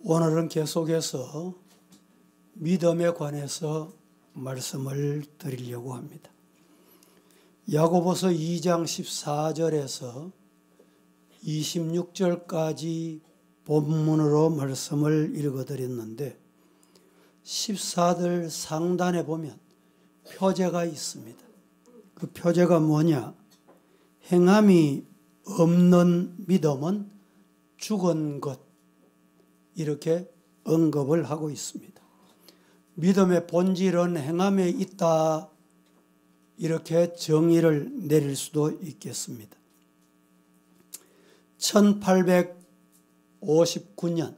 오늘은 계속해서 믿음에 관해서 말씀을 드리려고 합니다. 야고보서 2장 14절에서 26절까지 본문으로 말씀을 읽어드렸는데 14절 상단에 보면 표제가 있습니다. 그 표제가 뭐냐? 행함이 없는 믿음은 죽은 것, 이렇게 언급을 하고 있습니다. 믿음의 본질은 행함에 있다, 이렇게 정의를 내릴 수도 있겠습니다. 1859년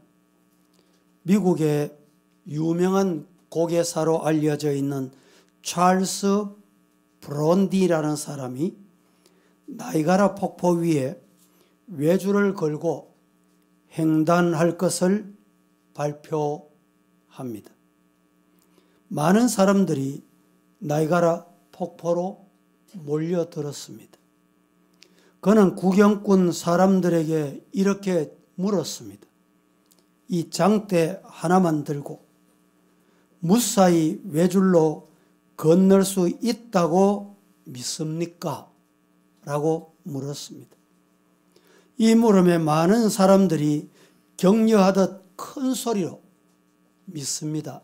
미국의 유명한 고개사로 알려져 있는 찰스 브론디라는 사람이 나이가라 폭포 위에 외주를 걸고 횡단할 것을 발표합니다. 많은 사람들이 나이가라 폭포로 몰려들었습니다. 그는 구경꾼 사람들에게 이렇게 물었습니다. 이 장대 하나만 들고 무사히 외줄로 건널 수 있다고 믿습니까? 라고 물었습니다. 이 물음에 많은 사람들이 격려하듯 큰 소리로 믿습니다.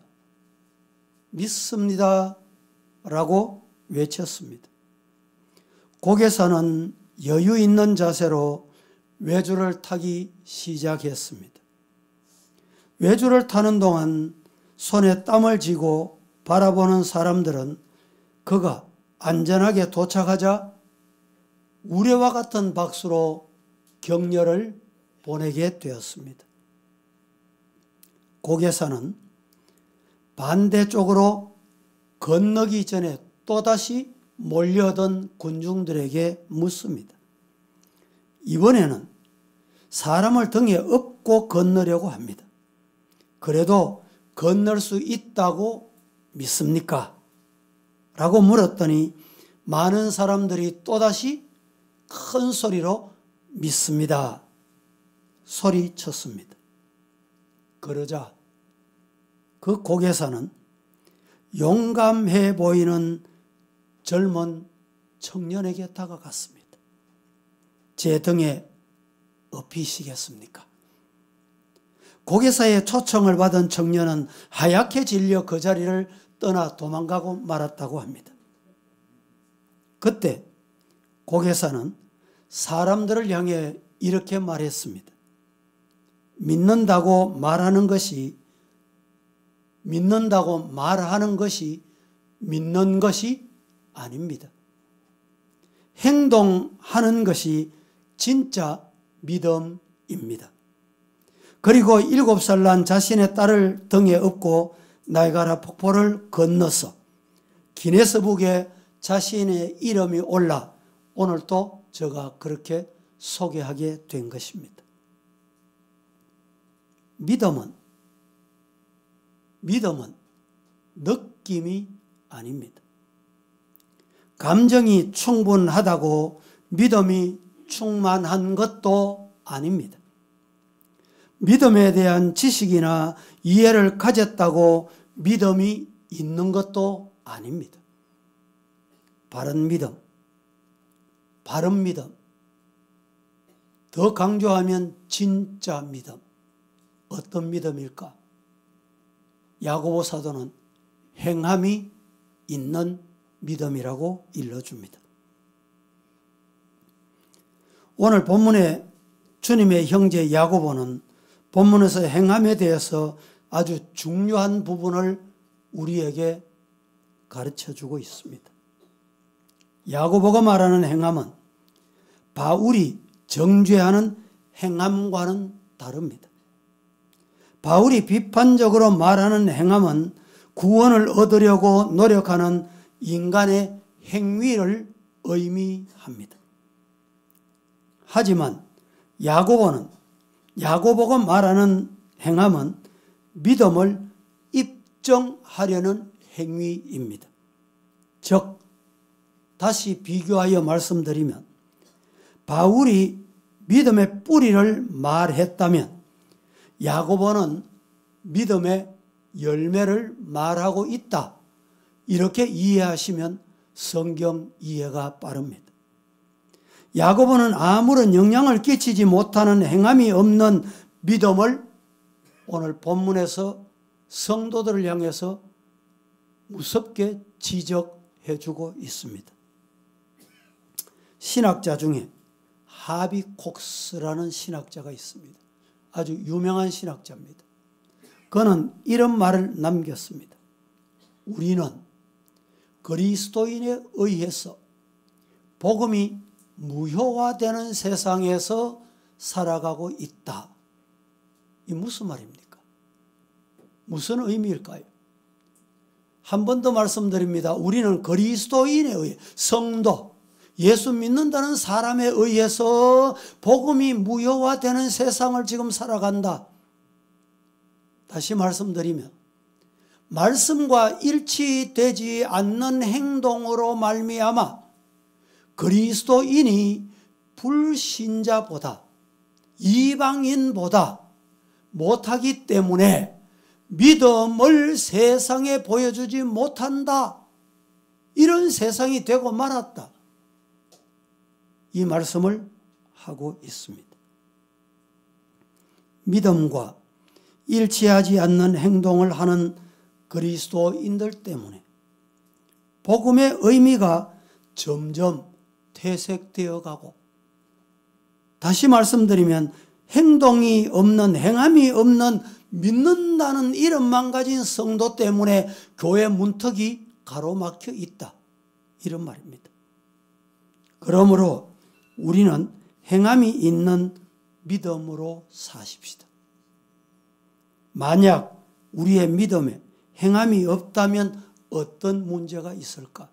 믿습니다. 라고 외쳤습니다. 고개사는 여유 있는 자세로 외주를 타기 시작했습니다. 외주를 타는 동안 손에 땀을 쥐고 바라보는 사람들은 그가 안전하게 도착하자 우레와 같은 박수로 격려를 보내게 되었습니다. 고개사는 반대쪽으로 건너기 전에 또다시 몰려든 군중들에게 묻습니다. 이번에는 사람을 등에 업고 건너려고 합니다. 그래도 건널 수 있다고 믿습니까? 라고 물었더니 많은 사람들이 또다시 큰 소리로 믿습니다. 소리쳤습니다. 그러자 그 고개사는 용감해 보이는 젊은 청년에게 다가갔습니다. 제 등에 업히시겠습니까? 고개사의 초청을 받은 청년은 하얗게 질려 그 자리를 떠나 도망가고 말았다고 합니다. 그때 고개사는 사람들을 향해 이렇게 말했습니다. 믿는다고 말하는 것이 믿는 것이 아닙니다. 행동하는 것이 진짜 믿음입니다. 그리고 7살 난 자신의 딸을 등에 업고 나이가라 폭포를 건너서 기네스북에 자신의 이름이 올라 오늘 또 제가 그렇게 소개하게 된 것입니다. 믿음은 느낌이 아닙니다. 감정이 충분하다고 믿음이 충만한 것도 아닙니다. 믿음에 대한 지식이나 이해를 가졌다고 믿음이 있는 것도 아닙니다. 바른 믿음, 더 강조하면 진짜 믿음. 어떤 믿음일까? 야고보 사도는 행함이 있는 믿음이라고 일러줍니다. 오늘 본문에 주님의 형제 야고보는 본문에서 행함에 대해서 아주 중요한 부분을 우리에게 가르쳐주고 있습니다. 야고보가 말하는 행함은 바울이 정죄하는 행함과는 다릅니다. 바울이 비판적으로 말하는 행함은 구원을 얻으려고 노력하는 인간의 행위를 의미합니다. 하지만 야고보가 말하는 행함은 믿음을 입증하려는 행위입니다. 즉, 다시 비교하여 말씀드리면 바울이 믿음의 뿌리를 말했다면 야고보는 믿음의 열매를 말하고 있다. 이렇게 이해하시면 성경 이해가 빠릅니다. 야고보는 아무런 영향을 끼치지 못하는 행함이 없는 믿음을 오늘 본문에서 성도들을 향해서 무섭게 지적해 주고 있습니다. 신학자 중에 하비콕스라는 신학자가 있습니다. 아주 유명한 신학자입니다. 그는 이런 말을 남겼습니다. 우리는 그리스도인에 의해서 복음이 무효화되는 세상에서 살아가고 있다. 이 무슨 말입니까? 무슨 의미일까요? 한 번 더 말씀드립니다. 우리는 그리스도인에 의해, 성도, 예수 믿는다는 사람에 의해서 복음이 무효화되는 세상을 지금 살아간다. 다시 말씀드리면 말씀과 일치되지 않는 행동으로 말미암아 그리스도인이 불신자보다 이방인보다 못하기 때문에 믿음을 세상에 보여주지 못한다. 이런 세상이 되고 말았다. 이 말씀을 하고 있습니다. 믿음과 일치하지 않는 행동을 하는 그리스도인들 때문에 복음의 의미가 점점 퇴색되어 가고, 다시 말씀드리면 행동이 없는, 행함이 없는 믿는다는 이름만 가진 성도 때문에 교회 문턱이 가로막혀 있다. 이런 말입니다. 그러므로 우리는 행함이 있는 믿음으로 사십시다. 만약 우리의 믿음에 행함이 없다면 어떤 문제가 있을까?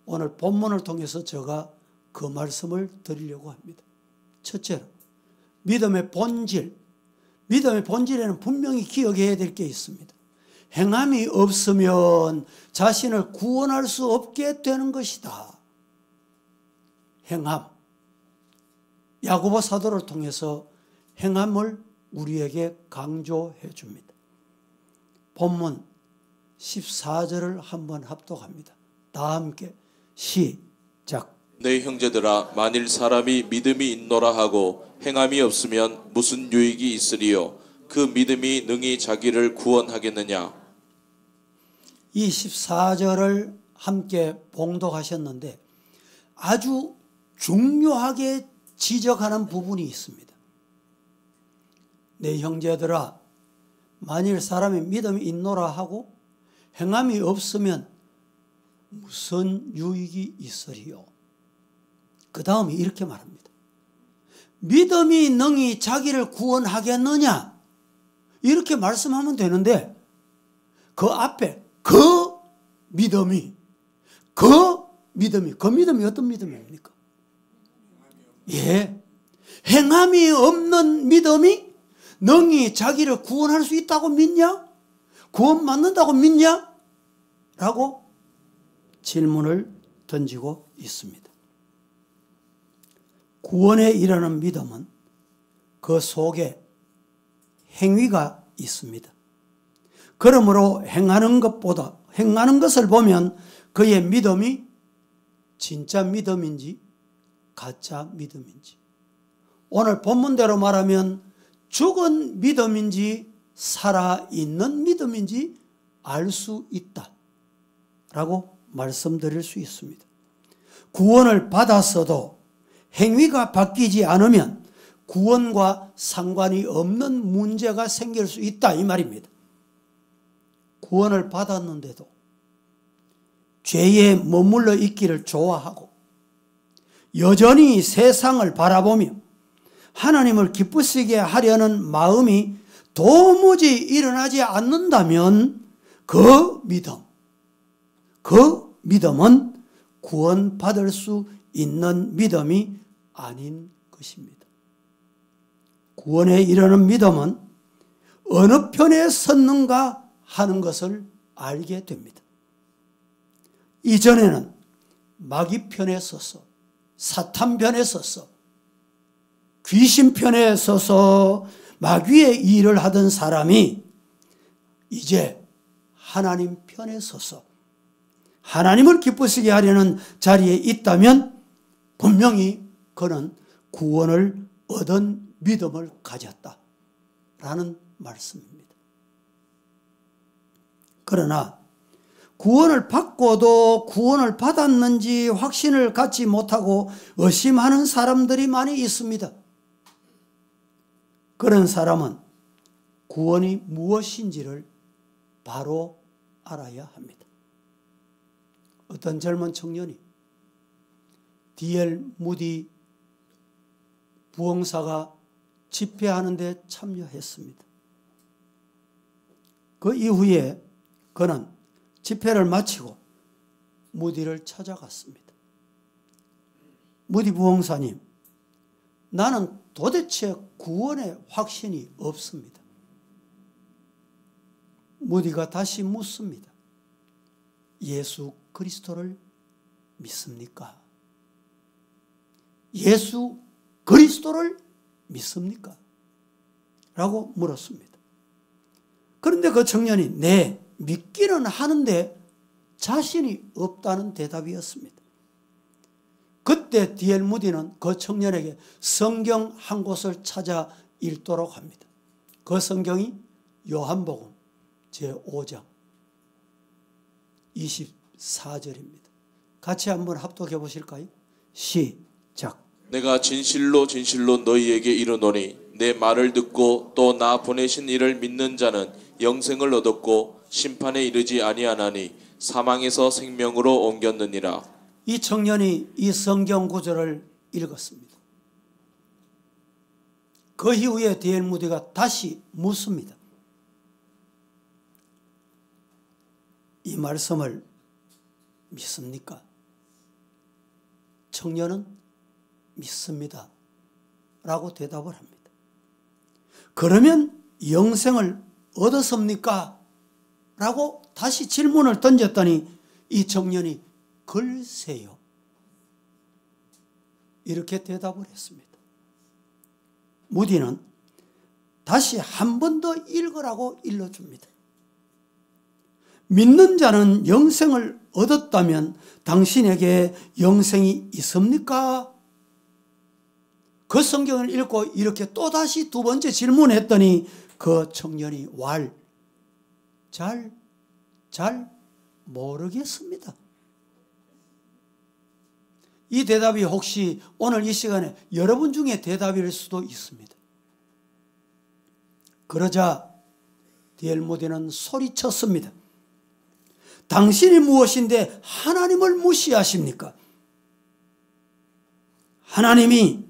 오늘 본문을 통해서 제가 그 말씀을 드리려고 합니다. 첫째로 믿음의 본질, 믿음의 본질에는 분명히 기억해야 될 게 있습니다. 행함이 없으면 자신을 구원할 수 없게 되는 것이다. 행함, 야고보 사도를 통해서 행함을 우리에게 강조해 줍니다. 본문 14절을 한번 합독합니다. 다 함께 시작. 내 형제들아, 만일 사람이 믿음이 있노라 하고 행함이 없으면 무슨 유익이 있으리요? 그 믿음이 능히 자기를 구원하겠느냐? 이 14절을 함께 봉독하셨는데 아주 중요하게 지적하는 부분이 있습니다. 내 형제들아, 만일 사람이 믿음이 있노라 하고 행함이 없으면 무슨 유익이 있으리요? 그 다음에 이렇게 말합니다. 믿음이 능히 자기를 구원하겠느냐? 이렇게 말씀하면 되는데 그 앞에 그 믿음이 어떤 믿음입니까? 예, 행함이 없는 믿음이 능히 자기를 구원할 수 있다고 믿냐? 구원받는다고 믿냐? 라고 질문을 던지고 있습니다. 구원에 이르는 믿음은 그 속에 행위가 있습니다. 그러므로 행하는 것을 보면 그의 믿음이 진짜 믿음인지 가짜 믿음인지, 오늘 본문대로 말하면 죽은 믿음인지 살아있는 믿음인지 알 수 있다 라고 말씀드릴 수 있습니다. 구원을 받았어도 행위가 바뀌지 않으면 구원과 상관이 없는 문제가 생길 수 있다, 이 말입니다. 구원을 받았는데도 죄에 머물러 있기를 좋아하고 여전히 세상을 바라보며 하나님을 기쁘시게 하려는 마음이 도무지 일어나지 않는다면 그 믿음은 구원받을 수 있는 믿음이 아닌 것입니다. 구원에 이르는 믿음은 어느 편에 섰는가 하는 것을 알게 됩니다. 이전에는 마귀 편에 서서, 사탄 편에 서서, 귀신 편에 서서 마귀의 일을 하던 사람이 이제 하나님 편에 서서 하나님을 기쁘시게 하려는 자리에 있다면 분명히 그는 구원을 얻은 믿음을 가졌다라는 말씀입니다. 그러나 구원을 받고도 구원을 받았는지 확신을 갖지 못하고 의심하는 사람들이 많이 있습니다. 그런 사람은 구원이 무엇인지를 바로 알아야 합니다. 어떤 젊은 청년이 D.L. 무디 부흥사가 집회하는 데 참여했습니다. 그 이후에 그는 집회를 마치고 무디를 찾아갔습니다. 무디 부흥사님, 나는 도대체 구원의 확신이 없습니다. 무디가 다시 묻습니다. 예수 그리스도를 믿습니까? 예수 그리스도를 믿습니까? 라고 물었습니다. 그런데 그 청년이 네, 믿기는 하는데 자신이 없다는 대답이었습니다. 그때 D.L. 무디는 그 청년에게 성경 한 곳을 찾아 읽도록 합니다. 그 성경이 요한복음 제5장 24절입니다. 같이 한번 합독해 보실까요? 시작. 내가 진실로 진실로 너희에게 이르노니 내 말을 듣고 또 나 보내신 이를 믿는 자는 영생을 얻었고 심판에 이르지 아니하나니 사망에서 생명으로 옮겼느니라. 이 청년이 이 성경 구절을 읽었습니다. 그 이후에 D.L. 무디가 다시 묻습니다. 이 말씀을 믿습니까? 청년은 믿습니다 라고 대답을 합니다. 그러면 영생을 얻었습니까? 라고 다시 질문을 던졌더니 이 청년이 글쎄요 이렇게 대답을 했습니다. 무디는 다시 한 번 더 읽으라고 일러줍니다. 믿는 자는 영생을 얻었다면 당신에게 영생이 있습니까? 그 성경을 읽고 이렇게 또다시 두 번째 질문했더니 그 청년이 잘 모르겠습니다. 이 대답이 혹시 오늘 이 시간에 여러분 중에 대답일 수도 있습니다. 그러자 D.L. 무디는 소리쳤습니다. 당신이 무엇인데 하나님을 무시하십니까? 하나님이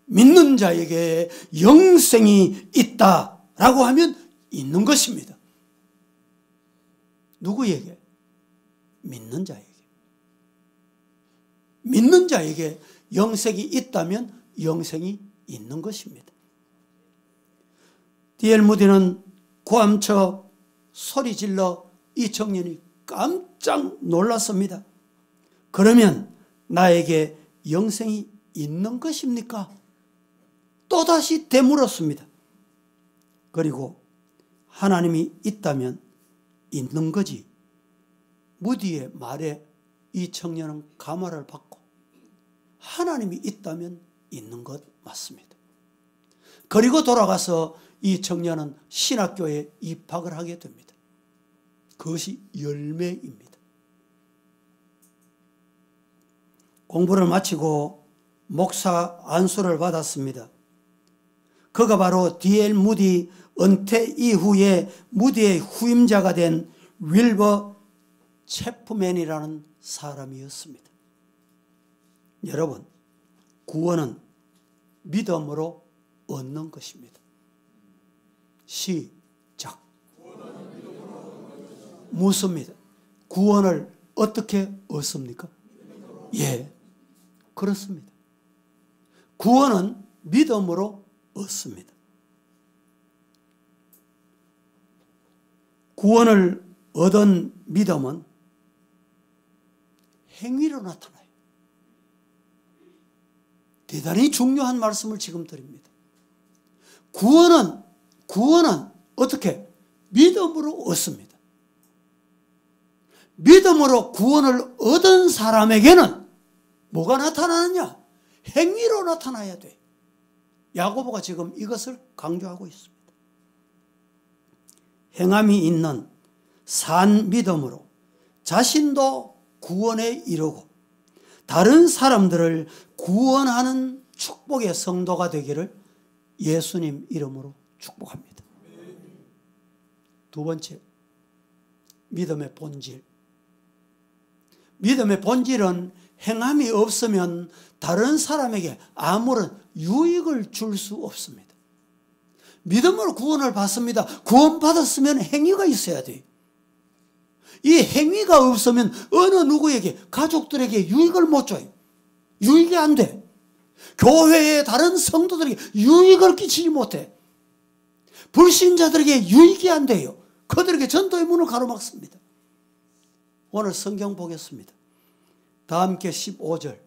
믿는 자에게 영생이 있다라고 하면 있는 것입니다. 누구에게? 믿는 자에게. 믿는 자에게 영생이 있다면 영생이 있는 것입니다. D.L. 무디는 고함쳐 소리질러 이 청년이 깜짝 놀랐습니다. 그러면 나에게 영생이 있는 것입니까? 또다시 되물었습니다. 그리고 하나님이 있다면 있는 거지. 무디의 말에 이 청년은 감화를 받고 하나님이 있다면 있는 것 맞습니다. 그리고 돌아가서 이 청년은 신학교에 입학을 하게 됩니다. 그것이 열매입니다. 공부를 마치고 목사 안수를 받았습니다. 그가 바로 D.L. 무디 은퇴 이후에 무디의 후임자가 된 윌버 체프맨이라는 사람이었습니다. 여러분, 구원은 믿음으로 얻는 것입니다. 시작. 묻습니다. 구원을 어떻게 얻습니까? 예, 그렇습니다. 구원은 믿음으로 얻습니다. 구원을 얻은 믿음은 행위로 나타나요. 대단히 중요한 말씀을 지금 드립니다. 구원은 어떻게? 믿음으로 얻습니다. 믿음으로 구원을 얻은 사람에게는 뭐가 나타나느냐? 행위로 나타나야 돼. 야고보가 지금 이것을 강조하고 있습니다. 행함이 있는 산 믿음으로 자신도 구원에 이르고 다른 사람들을 구원하는 축복의 성도가 되기를 예수님 이름으로 축복합니다. 두 번째, 믿음의 본질. 믿음의 본질은 행함이 없으면 다른 사람에게 아무런 유익을 줄 수 없습니다. 믿음으로 구원을 받습니다. 구원받았으면 행위가 있어야 돼요. 이 행위가 없으면 어느 누구에게, 가족들에게 유익을 못 줘요. 유익이 안 돼. 교회의 다른 성도들에게 유익을 끼치지 못해. 불신자들에게 유익이 안 돼요. 그들에게 전도의 문을 가로막습니다. 오늘 성경 보겠습니다. 다 함께 15절,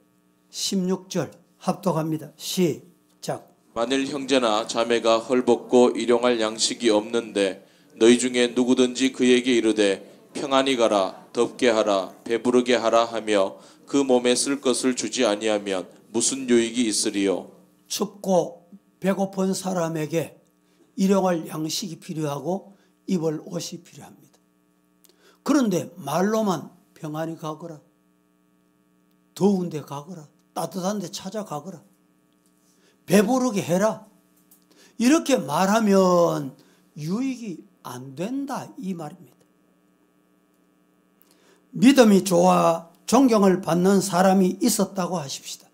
16절 합독합니다. 시작. 만일 형제나 자매가 헐벗고 일용할 양식이 없는데 너희 중에 누구든지 그에게 이르되 평안히 가라, 덥게 하라, 배부르게 하라 하며 그 몸에 쓸 것을 주지 아니하면 무슨 유익이 있으리요? 춥고 배고픈 사람에게 일용할 양식이 필요하고 입을 옷이 필요합니다. 그런데 말로만 평안히 가거라, 더운 데 가거라, 따뜻한 데 찾아가거라, 배부르게 해라, 이렇게 말하면 유익이 안 된다 이 말입니다. 믿음이 좋아 존경을 받는 사람이 있었다고 하십시다.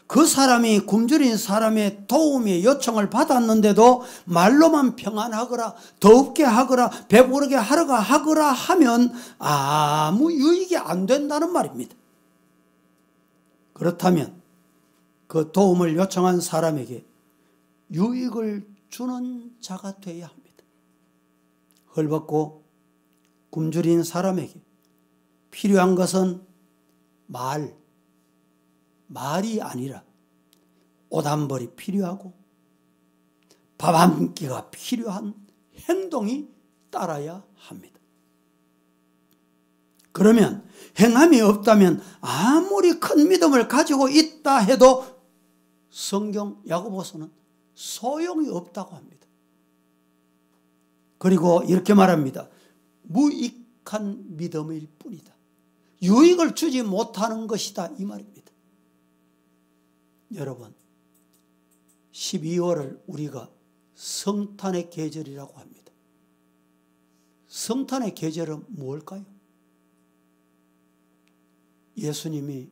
그 사람이 굶주린 사람의 도움의 요청을 받았는데도 말로만 평안하거라, 더웁게 하거라, 배부르게 하거라 하면 아무 유익이 안 된다는 말입니다. 그렇다면 그 도움을 요청한 사람에게 유익을 주는 자가 되어야 합니다. 헐벗고 굶주린 사람에게 필요한 것은 말이 아니라 옷 한 벌이 필요하고 밥 한 끼가 필요한 행동이 따라야 합니다. 그러면 행함이 없다면 아무리 큰 믿음을 가지고 있다 해도 성경 야고보서는 소용이 없다고 합니다. 그리고 이렇게 말합니다. 무익한 믿음일 뿐이다. 유익을 주지 못하는 것이다 이 말입니다. 여러분, 12월을 우리가 성탄의 계절이라고 합니다. 성탄의 계절은 무엇일까요? 예수님이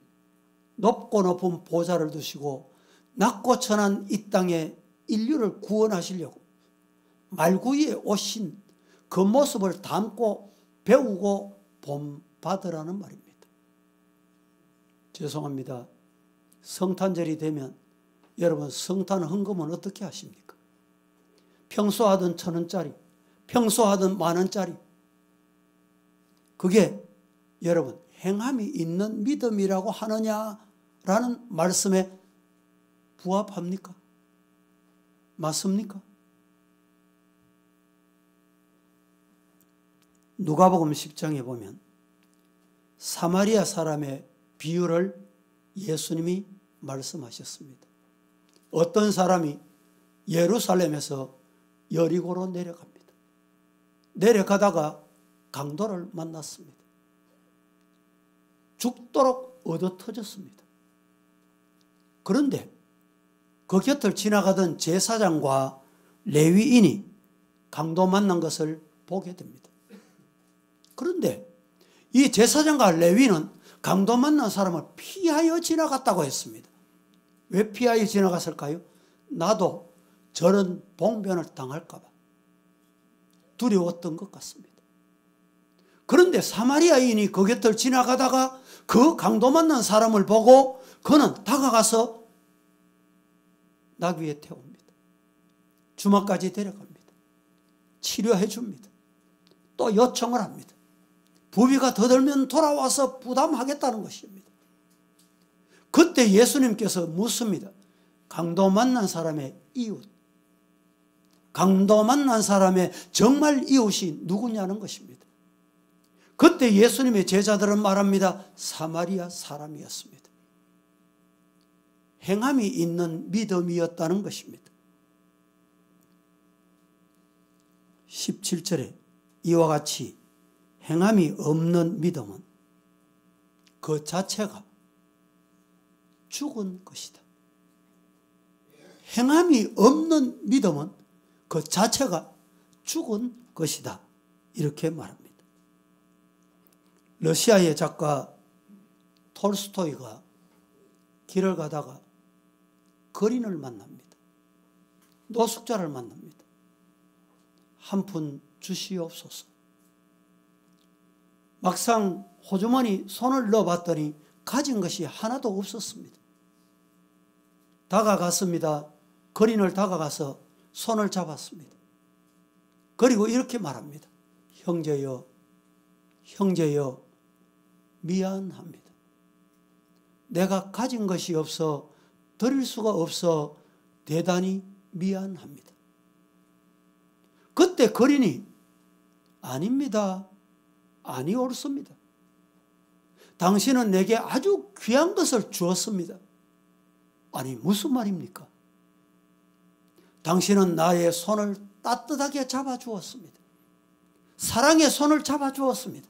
높고 높은 보좌를 두시고 낮고 천한 이 땅에 인류를 구원하시려고 말구이에 오신 그 모습을 담고 배우고 본받으라는 말입니다. 죄송합니다. 성탄절이 되면 여러분 성탄 헌금은 어떻게 하십니까? 평소 하던 1,000원짜리, 평소 하던 10,000원짜리, 그게 여러분 행함이 있는 믿음이라고 하느냐라는 말씀에 부합합니까? 맞습니까? 누가복음 10장에 보면 사마리아 사람의 비유를 예수님이 말씀하셨습니다. 어떤 사람이 예루살렘에서 여리고로 내려갑니다. 내려가다가 강도를 만났습니다. 죽도록 얻어터졌습니다. 그런데 그 곁을 지나가던 제사장과 레위인이 강도 만난 것을 보게 됩니다. 그런데 이 제사장과 레위인은 강도 만난 사람을 피하여 지나갔다고 했습니다. 왜 피하여 지나갔을까요? 나도 저런 봉변을 당할까 봐 두려웠던 것 같습니다. 그런데 사마리아인이 그 곁을 지나가다가 그 강도 만난 사람을 보고 그는 다가가서 나귀에 태웁니다. 주막까지 데려갑니다. 치료해 줍니다. 또 요청을 합니다. 부비가 더 들면 돌아와서 부담하겠다는 것입니다. 그때 예수님께서 묻습니다. 강도 만난 사람의 이웃, 강도 만난 사람의 정말 이웃이 누구냐는 것입니다. 그때 예수님의 제자들은 말합니다. 사마리아 사람이었습니다. 행함이 있는 믿음이었다는 것입니다. 17절에 이와 같이 행함이 없는 믿음은 그 자체가 죽은 것이다. 행함이 없는 믿음은 그 자체가 죽은 것이다. 이렇게 말합니다. 러시아의 작가 톨스토이가 길을 가다가 거린을 만납니다. 노숙자를 만납니다. 한 푼 주시옵소서. 막상 호주머니 손을 넣어봤더니 가진 것이 하나도 없었습니다. 다가갔습니다. 거린을 다가가서 손을 잡았습니다. 그리고 이렇게 말합니다. 형제여, 형제여, 미안합니다. 내가 가진 것이 없어 드릴 수가 없어 대단히 미안합니다. 그때 거린이 아닙니다. 아니 옳습니다. 당신은 내게 아주 귀한 것을 주었습니다. 아니 무슨 말입니까? 당신은 나의 손을 따뜻하게 잡아주었습니다. 사랑의 손을 잡아주었습니다.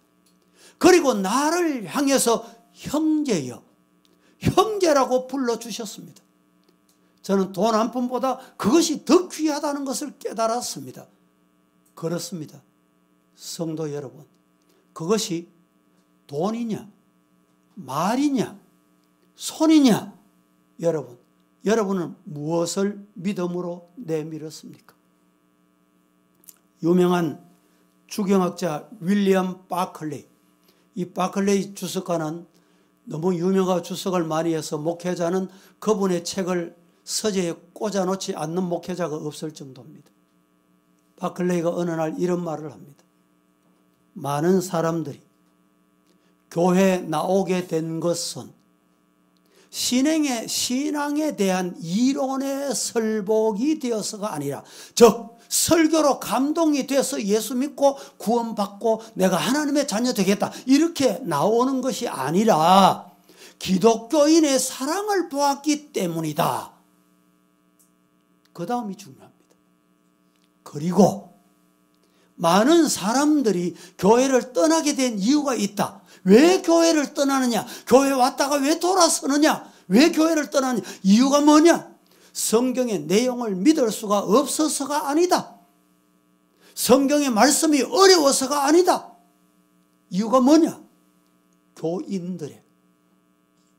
그리고 나를 향해서 형제여, 형제라고 불러주셨습니다. 저는 돈 한 푼보다 그것이 더 귀하다는 것을 깨달았습니다. 그렇습니다. 성도 여러분, 그것이 돈이냐, 말이냐, 손이냐, 여러분은 무엇을 믿음으로 내밀었습니까? 유명한 주경학자 윌리엄 바클레이, 이 바클레이 주석가는 너무 유명한 주석을 많이 해서 목회자는 그분의 책을 서재에 꽂아놓지 않는 목회자가 없을 정도입니다. 바클레이가 어느 날 이런 말을 합니다. 많은 사람들이 교회에 나오게 된 것은 신앙에 대한 이론의 설복이 되어서가 아니라, 즉 설교로 감동이 돼서 예수 믿고 구원받고 내가 하나님의 자녀 되겠다 이렇게 나오는 것이 아니라 기독교인의 사랑을 보았기 때문이다. 그 다음이 중요합니다. 그리고 많은 사람들이 교회를 떠나게 된 이유가 있다. 왜 교회를 떠나느냐? 교회 왔다가 왜 돌아서느냐? 왜 교회를 떠나느냐? 이유가 뭐냐? 성경의 내용을 믿을 수가 없어서가 아니다. 성경의 말씀이 어려워서가 아니다. 이유가 뭐냐? 교인들의,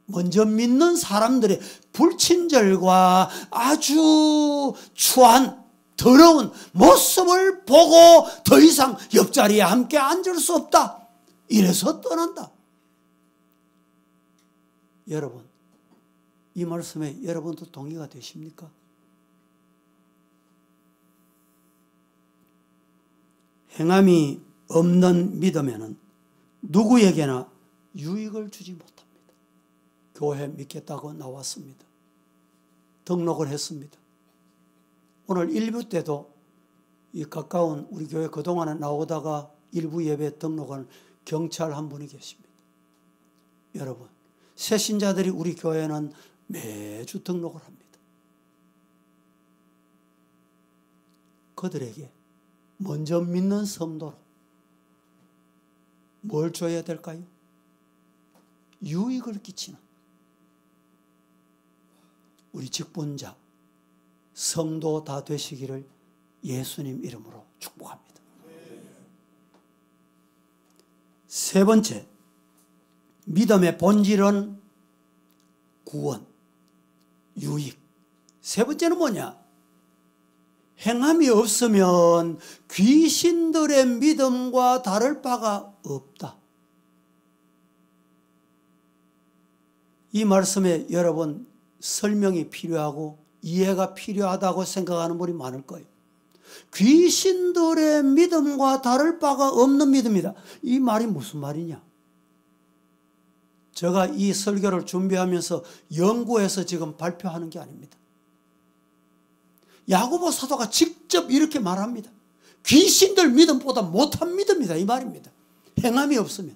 먼저 믿는 사람들의 불친절과 아주 추한 더러운 모습을 보고 더 이상 옆자리에 함께 앉을 수 없다. 이래서 떠난다. 여러분, 이 말씀에 여러분도 동의가 되십니까? 행함이 없는 믿음에는 누구에게나 유익을 주지 못합니다. 교회 믿겠다고 나왔습니다. 등록을 했습니다. 오늘 1부 때도 이 가까운 우리 교회 그동안에 나오다가 일부 예배 등록한 경찰 한 분이 계십니다. 여러분, 새신자들이 우리 교회는 매주 등록을 합니다. 그들에게 먼저 믿는 성도로 뭘 줘야 될까요? 유익을 끼치는 우리 직분자, 성도 다 되시기를 예수님 이름으로 축복합니다. 세 번째, 믿음의 본질은 구원, 유익. 세 번째는 뭐냐? 행함이 없으면 귀신들의 믿음과 다를 바가 없다. 이 말씀에 여러분 설명이 필요하고 이해가 필요하다고 생각하는 분이 많을 거예요. 귀신들의 믿음과 다를 바가 없는 믿음이다. 이 말이 무슨 말이냐? 제가 이 설교를 준비하면서 연구해서 지금 발표하는 게 아닙니다. 야고보 사도가 직접 이렇게 말합니다. 귀신들 믿음보다 못한 믿음이다 이 말입니다. 행함이 없으면.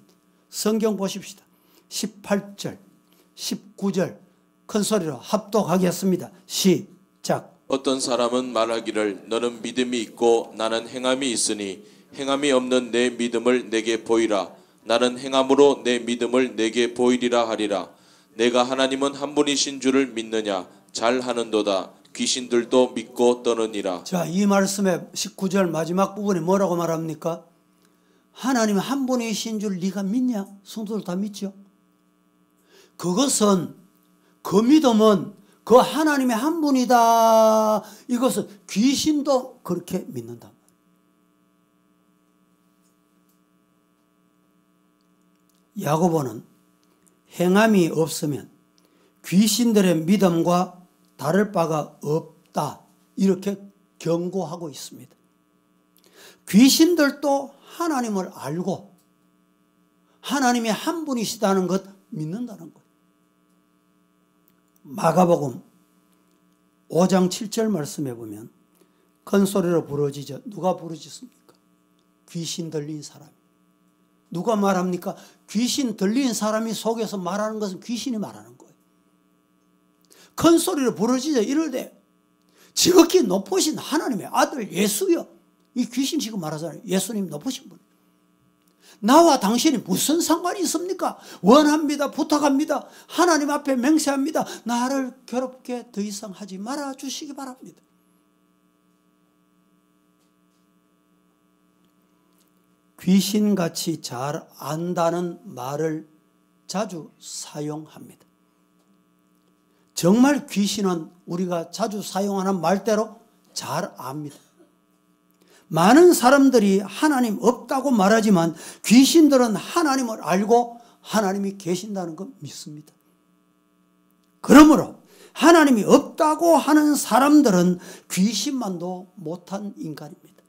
성경 보십시다. 18절 19절 큰 소리로 합독하겠습니다. 시작. 어떤 사람은 말하기를 너는 믿음이 있고 나는 행함이 있으니 행함이 없는 내 믿음을 내게 보이라. 나는 행함으로 내 믿음을 내게 보이리라 하리라. 내가 하나님은 한 분이신 줄을 믿느냐? 잘하는도다. 귀신들도 믿고 떠느니라. 자, 이 말씀의 19절 마지막 부분에 뭐라고 말합니까? 하나님 한 분이신 줄 네가 믿냐? 성도들 다 믿죠? 그것은 그 믿음은 그 하나님의 한 분이다. 이것은 귀신도 그렇게 믿는다. 야고보는 행함이 없으면 귀신들의 믿음과 다를 바가 없다. 이렇게 경고하고 있습니다. 귀신들도 하나님을 알고 하나님이 한 분이시다는 것 믿는다는 거예요. 마가복음 5장 7절 말씀해 보면 큰 소리로 부르짖어. 누가 부르짖습니까? 귀신 들린 사람이. 누가 말합니까? 귀신 들린 사람이 속에서 말하는 것은 귀신이 말하는 거예요. 큰 소리로 부르짖어 이르되 지극히 높으신 하나님의 아들 예수여. 이 귀신 지금 말하잖아요. 예수님 높으신 분. 나와 당신이 무슨 상관이 있습니까? 원합니다. 부탁합니다. 하나님 앞에 맹세합니다. 나를 괴롭게 더 이상 하지 말아 주시기 바랍니다. 귀신같이 잘 안다는 말을 자주 사용합니다. 정말 귀신은 우리가 자주 사용하는 말대로 잘 압니다. 많은 사람들이 하나님 없다고 말하지만 귀신들은 하나님을 알고 하나님이 계신다는 걸 믿습니다. 그러므로 하나님이 없다고 하는 사람들은 귀신만도 못한 인간입니다.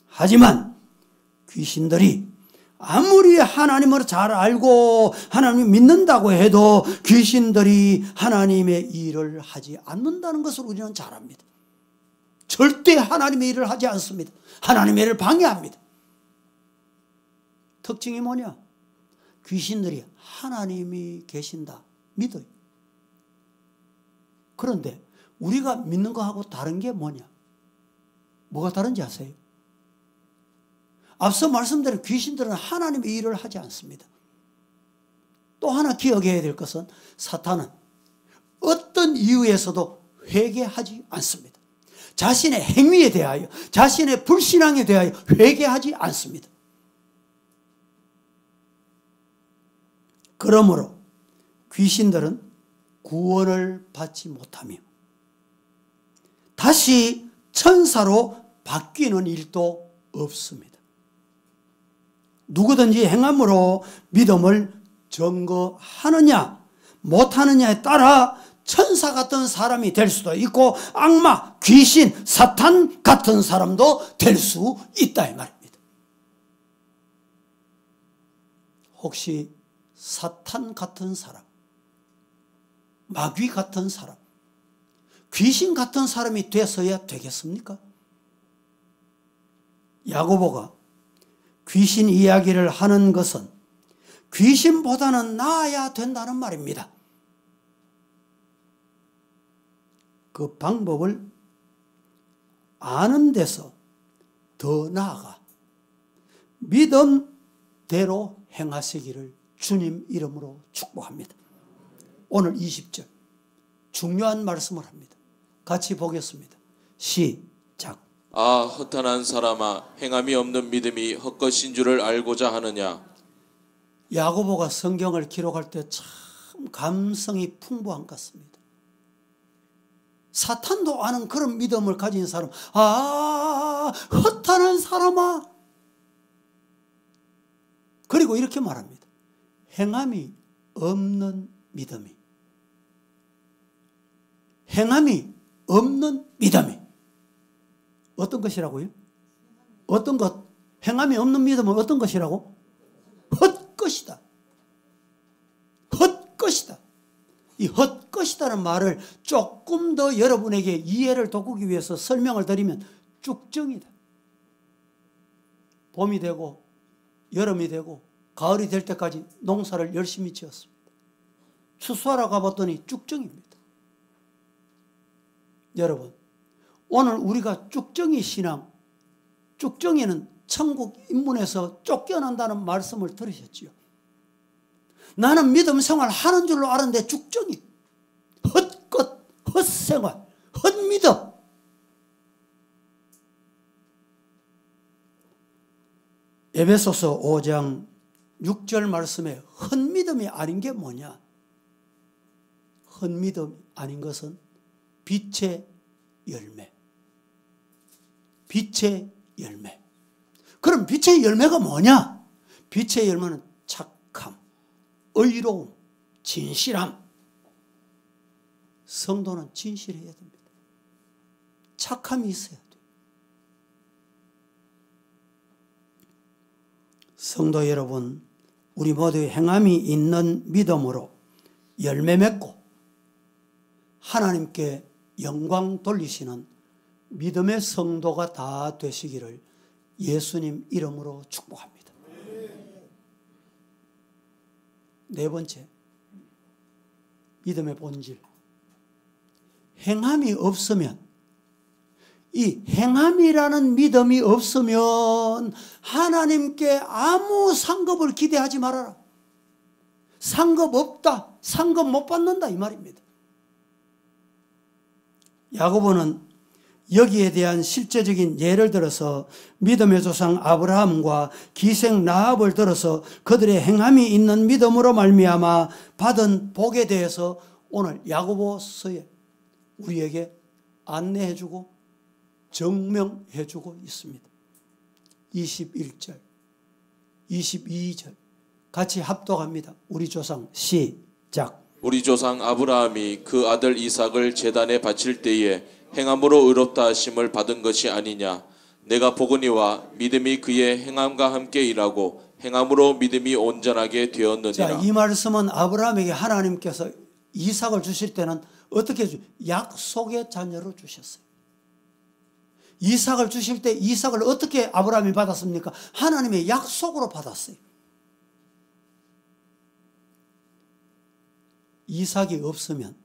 하지만 귀신들이 아무리 하나님을 잘 알고 하나님을 믿는다고 해도 귀신들이 하나님의 일을 하지 않는다는 것을 우리는 잘 압니다. 절대 하나님의 일을 하지 않습니다. 하나님의 일을 방해합니다. 특징이 뭐냐? 귀신들이 하나님이 계신다 믿어요. 그런데 우리가 믿는 거하고 다른 게 뭐냐? 뭐가 다른지 아세요? 앞서 말씀드린 귀신들은 하나님의 일을 하지 않습니다. 또 하나 기억해야 될 것은 사탄은 어떤 이유에서도 회개하지 않습니다. 자신의 행위에 대하여, 자신의 불신앙에 대하여 회개하지 않습니다. 그러므로 귀신들은 구원을 받지 못하며 다시 천사로 바뀌는 일도 없습니다. 누구든지 행함으로 믿음을 증거하느냐 못하느냐에 따라 천사 같은 사람이 될 수도 있고 악마, 귀신, 사탄 같은 사람도 될 수 있다 이 말입니다. 혹시 사탄 같은 사람, 마귀 같은 사람, 귀신 같은 사람이 돼서야 되겠습니까? 야고보가 귀신 이야기를 하는 것은 귀신보다는 나아야 된다는 말입니다. 그 방법을 아는 데서 더 나아가 믿음대로 행하시기를 주님 이름으로 축복합니다. 오늘 20절 중요한 말씀을 합니다. 같이 보겠습니다. 시작. 아 허탄한 사람아 행함이 없는 믿음이 헛것인 줄을 알고자 하느냐. 야고보가 성경을 기록할 때 참 감성이 풍부한 것 같습니다. 사탄도 아는 그런 믿음을 가진 사람, 아 허탄한 사람아. 그리고 이렇게 말합니다. 행함이 없는 믿음이, 행함이 없는 믿음이 어떤 것이라고요? 어떤 것? 행함이 없는 믿음은 어떤 것이라고? 헛것이다. 헛것이다. 이 헛것이다는 말을 조금 더 여러분에게 이해를 돕기 위해서 설명을 드리면 쭉정이다. 봄이 되고 여름이 되고 가을이 될 때까지 농사를 열심히 지었습니다. 추수하러 가봤더니 쭉정입니다. 여러분, 오늘 우리가 쭉정이 신앙, 쭉정이는 천국 인문에서 쫓겨난다는 말씀을 들으셨지요. 나는 믿음 생활 하는 줄로 알았는데 쭉정이, 헛것, 헛생활, 헛믿음. 에베소서 5장 6절 말씀에 헛믿음이 아닌 게 뭐냐? 헛믿음이 아닌 것은 빛의 열매. 빛의 열매. 그럼 빛의 열매가 뭐냐? 빛의 열매는 착함, 의로움, 진실함. 성도는 진실해야 됩니다. 착함이 있어야 돼요. 성도 여러분, 우리 모두 행함이 있는 믿음으로 열매 맺고 하나님께 영광 돌리시는 믿음의 성도가 다 되시기를 예수님 이름으로 축복합니다. 네 번째, 믿음의 본질. 행함이 없으면, 이 행함이라는 믿음이 없으면 하나님께 아무 상급을 기대하지 말아라. 상급 없다, 상급 못 받는다 이 말입니다. 야고보는 여기에 대한 실제적인 예를 들어서 믿음의 조상 아브라함과 기생 라합을 들어서 그들의 행함이 있는 믿음으로 말미암아 받은 복에 대해서 오늘 야고보서에 우리에게 안내해주고 증명해주고 있습니다. 21절, 22절 같이 합독합니다. 우리 조상 시작. 우리 조상 아브라함이 그 아들 이삭을 제단에 바칠 때에 행함으로 의롭다 하심을 받은 것이 아니냐. 내가 보거니와 믿음이 그의 행함과 함께 일하고 행함으로 믿음이 온전하게 되었느니라. 자, 이 말씀은 아브라함에게 하나님께서 이삭을 주실 때는 어떻게 약속의 자녀로 주셨어요. 이삭을 주실 때 이삭을 어떻게 아브라함이 받았습니까? 하나님의 약속으로 받았어요. 이삭이 없으면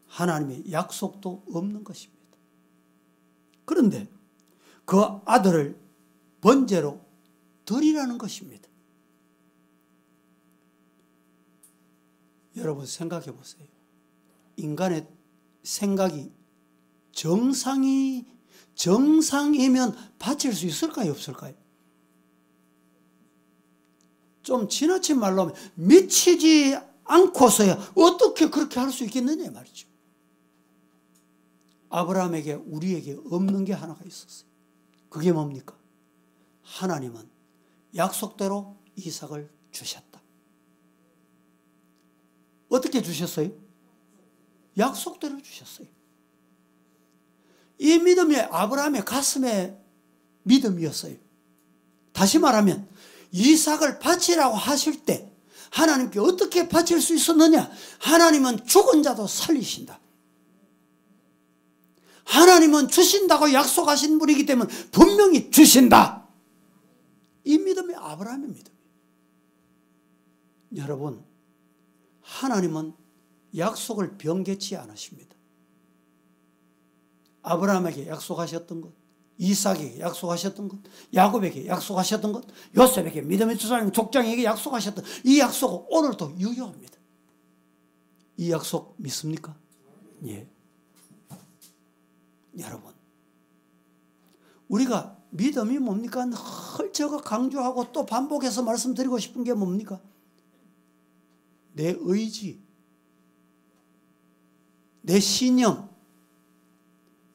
하나님의 약속도 없는 것입니다. 그런데 그 아들을 번제로 드리라는 것입니다. 여러분 생각해 보세요. 인간의 생각이 정상이면 바칠 수 있을까요? 없을까요? 좀 지나친 말로 하면 미치지 않고서야 어떻게 그렇게 할 수 있겠느냐 말이죠. 아브라함에게 우리에게 없는 게 하나가 있었어요. 그게 뭡니까? 하나님은 약속대로 이삭을 주셨다. 어떻게 주셨어요? 약속대로 주셨어요. 이 믿음이 아브라함의 가슴의 믿음이었어요. 다시 말하면 이삭을 바치라고 하실 때 하나님께 어떻게 바칠 수 있었느냐? 하나님은 죽은 자도 살리신다. 하나님은 주신다고 약속하신 분이기 때문에 분명히 주신다. 이 믿음이 아브라함의 믿음이에요. 여러분, 하나님은 약속을 변개치 않으십니다. 아브라함에게 약속하셨던 것, 이삭에게 약속하셨던 것, 야곱에게 약속하셨던 것, 요셉에게 믿음의 조상 족장에게 약속하셨던 이 약속은 오늘도 유효합니다. 이 약속 믿습니까? 예. 여러분, 우리가 믿음이 뭡니까? 늘 제가 강조하고 또 반복해서 말씀드리고 싶은 게 뭡니까? 내 의지, 내 신념,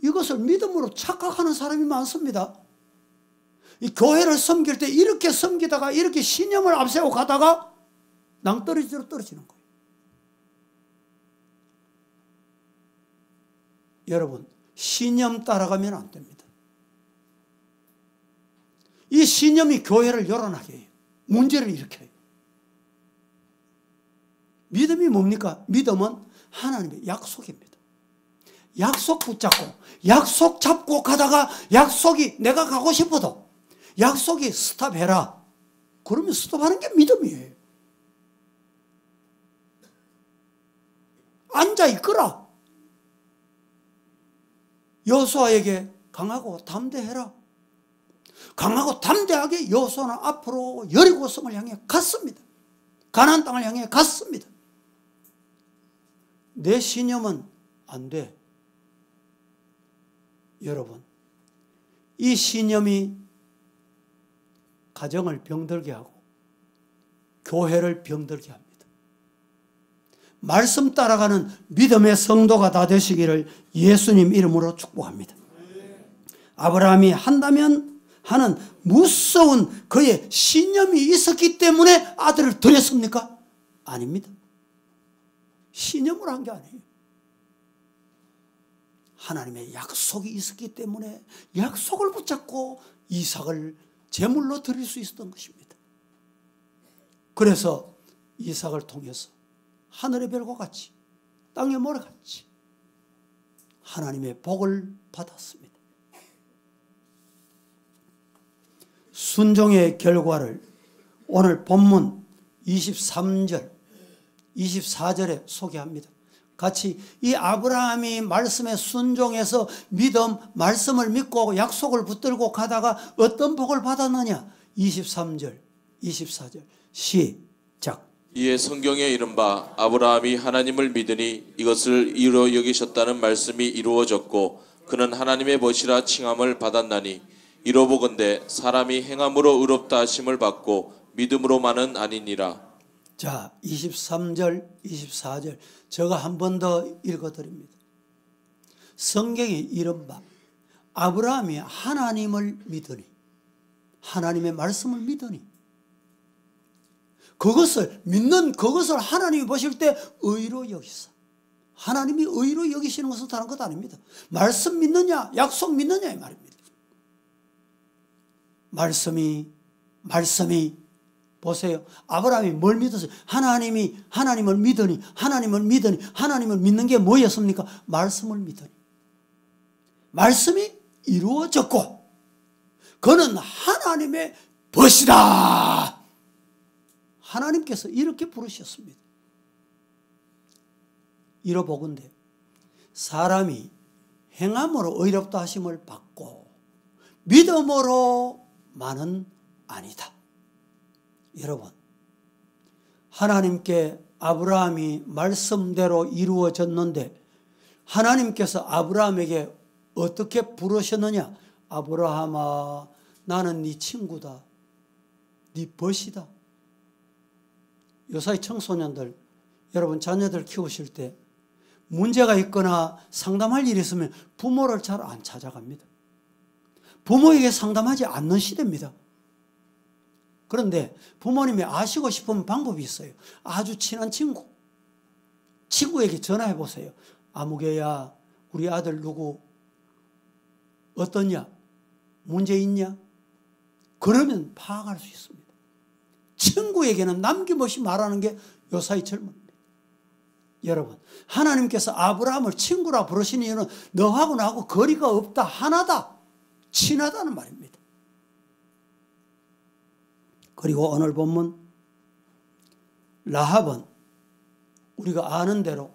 이것을 믿음으로 착각하는 사람이 많습니다. 이 교회를 섬길 때 이렇게 섬기다가 이렇게 신념을 앞세워 가다가 낭떠러지로 떨어지는 거예요. 여러분, 신념 따라가면 안 됩니다. 이 신념이 교회를 요란하게 해요. 문제를 일으켜요. 믿음이 뭡니까? 믿음은 하나님의 약속입니다. 약속 붙잡고 약속 잡고 가다가 약속이 내가 가고 싶어도 약속이 스탑해라. 그러면 스톱하는 게 믿음이에요. 앉아 있거라. 여호수아에게 강하고 담대해라. 강하고 담대하게 여호수아는 앞으로 여리고성을 향해 갔습니다. 가나안 땅을 향해 갔습니다. 내 신념은 안 돼. 여러분, 이 신념이 가정을 병들게 하고 교회를 병들게 합니다. 말씀 따라가는 믿음의 성도가 다 되시기를 예수님 이름으로 축복합니다. 아브라함이 한다면 하는 무서운 그의 신념이 있었기 때문에 아들을 드렸습니까? 아닙니다. 신념으로 한 게 아니에요. 하나님의 약속이 있었기 때문에 약속을 붙잡고 이삭을 제물로 드릴 수 있었던 것입니다. 그래서 이삭을 통해서 하늘의 별과 같이 땅의 모래 같이 하나님의 복을 받았습니다. 순종의 결과를 오늘 본문 23절, 24절에 소개합니다. 같이 이 아브라함이 말씀에 순종해서 믿음, 말씀을 믿고 약속을 붙들고 가다가 어떤 복을 받았느냐? 23절, 24절 시작. 이에 성경에 이른바 아브라함이 하나님을 믿으니 이것을 이루어 여기셨다는 말씀이 이루어졌고 그는 하나님의 벗이라 칭함을 받았나니 이로보건대 사람이 행함으로 의롭다 하심을 받고 믿음으로만은 아니니라. 자, 23절, 24절 제가 한 번 더 읽어드립니다. 성경에 이른바 아브라함이 하나님을 믿으니 하나님의 말씀을 믿으니 그것을 믿는 그것을 하나님이 보실 때 의로 여기사. 하나님이 의로 여기시는 것은 다른 것 아닙니다. 말씀 믿느냐 약속 믿느냐 이 말입니다. 말씀이 보세요. 아브라함이 뭘 믿었어요? 하나님을 믿으니 하나님을 믿는 게 뭐였습니까? 말씀을 믿으니 말씀이 이루어졌고 그는 하나님의 벗이다. 하나님께서 이렇게 부르셨습니다. 이로보건대 사람이 행함으로 의롭다 하심을 받고 믿음으로만은 아니다. 여러분, 하나님께 아브라함이 말씀대로 이루어졌는데 하나님께서 아브라함에게 어떻게 부르셨느냐? 아브라함아, 나는 네 친구다. 네 벗이다. 요사이 청소년들, 여러분 자녀들 키우실 때 문제가 있거나 상담할 일이 있으면 부모를 잘 안 찾아갑니다. 부모에게 상담하지 않는 시대입니다. 그런데 부모님이 아시고 싶은 방법이 있어요. 아주 친한 친구에게 전화해 보세요. 아무개야, 우리 아들 누구 어떠냐? 문제 있냐? 그러면 파악할 수 있습니다. 친구에게는 남김없이 말하는 게 요사이 젊은입니다. 여러분, 하나님께서 아브라함을 친구라 부르신 이유는 너하고 나하고 거리가 없다, 하나다, 친하다는 말입니다. 그리고 오늘 본문 라합은 우리가 아는 대로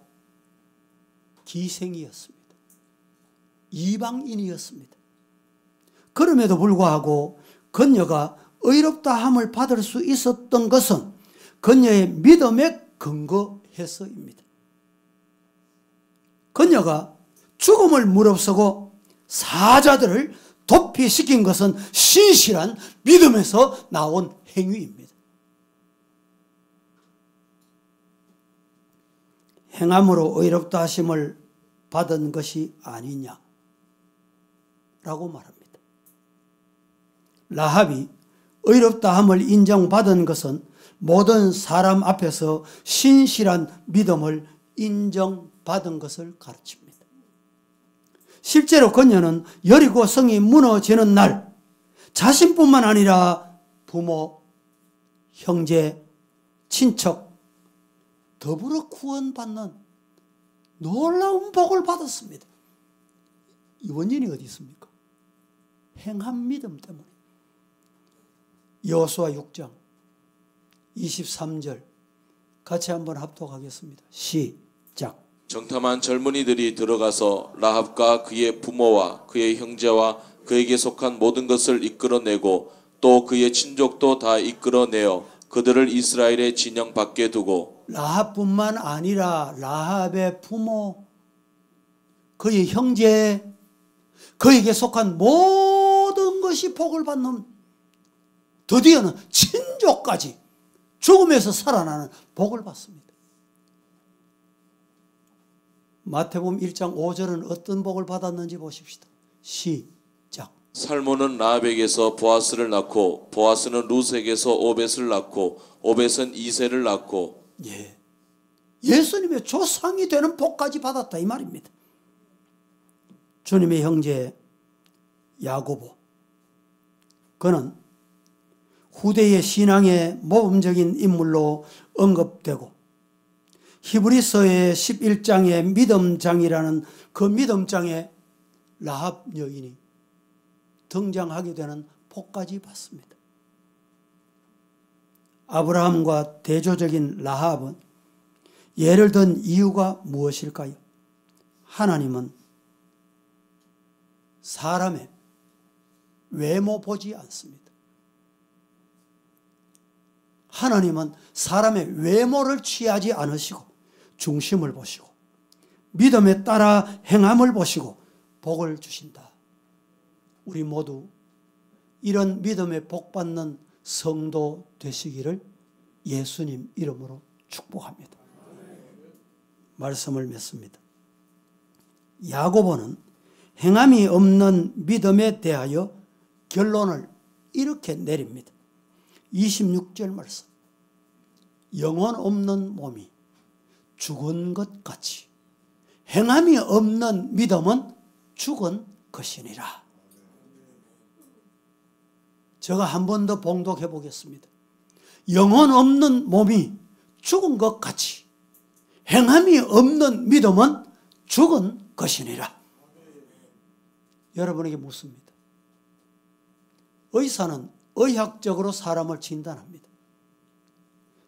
기생이었습니다. 이방인이었습니다. 그럼에도 불구하고 그녀가 의롭다 함을 받을 수 있었던 것은 그녀의 믿음에 근거해서입니다. 그녀가 죽음을 무릅쓰고 사자들을 도피시킨 것은 신실한 믿음에서 나온 행위입니다. 행함으로 의롭다 하심을 받은 것이 아니냐라고 말합니다. 라합이 의롭다 함을 인정받은 것은 모든 사람 앞에서 신실한 믿음을 인정받은 것을 가르칩니다. 실제로 그녀는 여리고 성이 무너지는 날 자신뿐만 아니라 부모, 형제, 친척, 더불어 구원받는 놀라운 복을 받았습니다. 이 원인이 어디 있습니까? 행한 믿음 때문에. 여호수아 6장 23절 같이 한번 합독하겠습니다. 시작. 정탐한 젊은이들이 들어가서 라합과 그의 부모와 그의 형제와 그에게 속한 모든 것을 이끌어내고 또 그의 친족도 다 이끌어내어 그들을 이스라엘의 진영 밖에 두고 라합뿐만 아니라 라합의 부모, 그의 형제, 그에게 속한 모든 것이 복을 받는, 드디어는 친족까지 죽음에서 살아나는 복을 받습니다. 마태복음 1장 5절은 어떤 복을 받았는지 보십시다. 시작. 살몬은 라합에게서 보아스를 낳고 보아스는 룻에게서 오벳을 낳고 오벳은 이새를 낳고 예, 예수님의 조상이 되는 복까지 받았다 이 말입니다. 주님의 형제 야고보, 그는 후대의 신앙의 모범적인 인물로 언급되고 히브리서의 11장의 믿음장이라는 그 믿음장에 라합 여인이 등장하게 되는 복까지 받습니다. 아브라함과 대조적인 라합은 예를 든 이유가 무엇일까요? 하나님은 사람의 외모 보지 않습니다. 하나님은 사람의 외모를 취하지 않으시고 중심을 보시고 믿음에 따라 행함을 보시고 복을 주신다. 우리 모두 이런 믿음에 복받는 성도 되시기를 예수님 이름으로 축복합니다. 말씀을 맺습니다. 야고보는 행함이 없는 믿음에 대하여 결론을 이렇게 내립니다. 26절 말씀. 영혼 없는 몸이 죽은 것 같이 행함이 없는 믿음은 죽은 것이니라. 제가 한 번 더 봉독해 보겠습니다. 영혼 없는 몸이 죽은 것 같이 행함이 없는 믿음은 죽은 것이니라. 여러분에게 묻습니다. 의사는 의학적으로 사람을 진단합니다.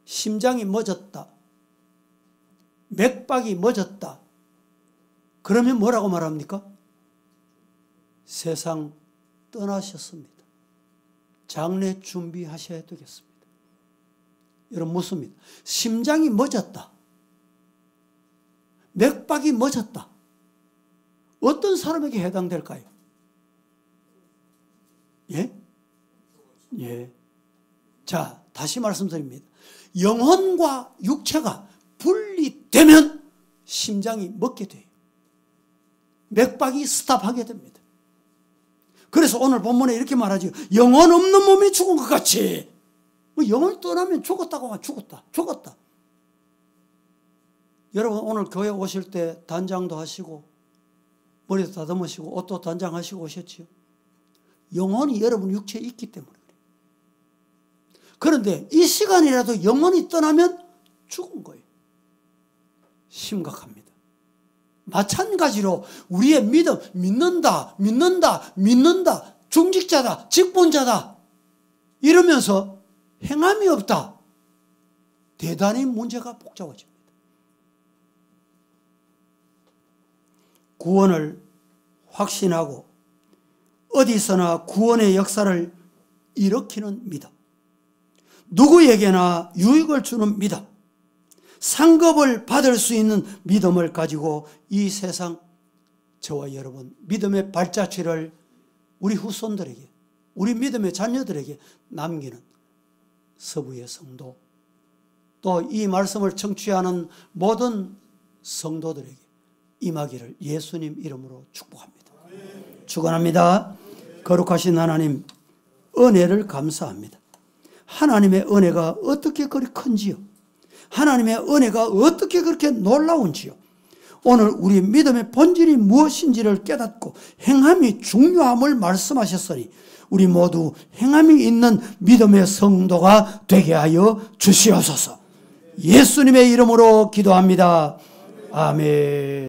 심장이 멎었다, 맥박이 멎었다, 그러면 뭐라고 말합니까? 세상 떠나셨습니다. 장례 준비하셔야 되겠습니다. 여러분 묻습니다. 심장이 멎었다, 맥박이 멎었다, 어떤 사람에게 해당될까요? 예? 예. 자, 다시 말씀드립니다. 영혼과 육체가 분리되면 심장이 멎게 돼요. 맥박이 스탑하게 됩니다. 그래서 오늘 본문에 이렇게 말하죠. 영혼 없는 몸이 죽은 것 같이. 영혼이 떠나면 죽었다고 하면 죽었다. 여러분 오늘 교회 오실 때 단장도 하시고 머리도 다듬으시고 옷도 단장하시고 오셨지요. 영혼이 여러분 육체에 있기 때문에 그래요. 그런데 이 시간이라도 영혼이 떠나면 죽은 거예요. 심각합니다. 마찬가지로 우리의 믿음, 믿는다, 중직자다, 직분자다 이러면서 행함이 없다. 대단히 문제가 복잡해집니다. 구원을 확신하고 어디서나 구원의 역사를 일으키는 믿음, 누구에게나 유익을 주는 믿음, 상급을 받을 수 있는 믿음을 가지고 이 세상 저와 여러분 믿음의 발자취를 우리 후손들에게, 우리 믿음의 자녀들에게 남기는 서부의 성도, 또 이 말씀을 청취하는 모든 성도들에게 임하기를 예수님 이름으로 축복합니다. 축원합니다. 거룩하신 하나님, 은혜를 감사합니다. 하나님의 은혜가 어떻게 그리 큰지요, 하나님의 은혜가 어떻게 그렇게 놀라운지요, 오늘 우리 믿음의 본질이 무엇인지를 깨닫고 행함이 중요함을 말씀하셨으니 우리 모두 행함이 있는 믿음의 성도가 되게 하여 주시옵소서. 예수님의 이름으로 기도합니다. 아멘.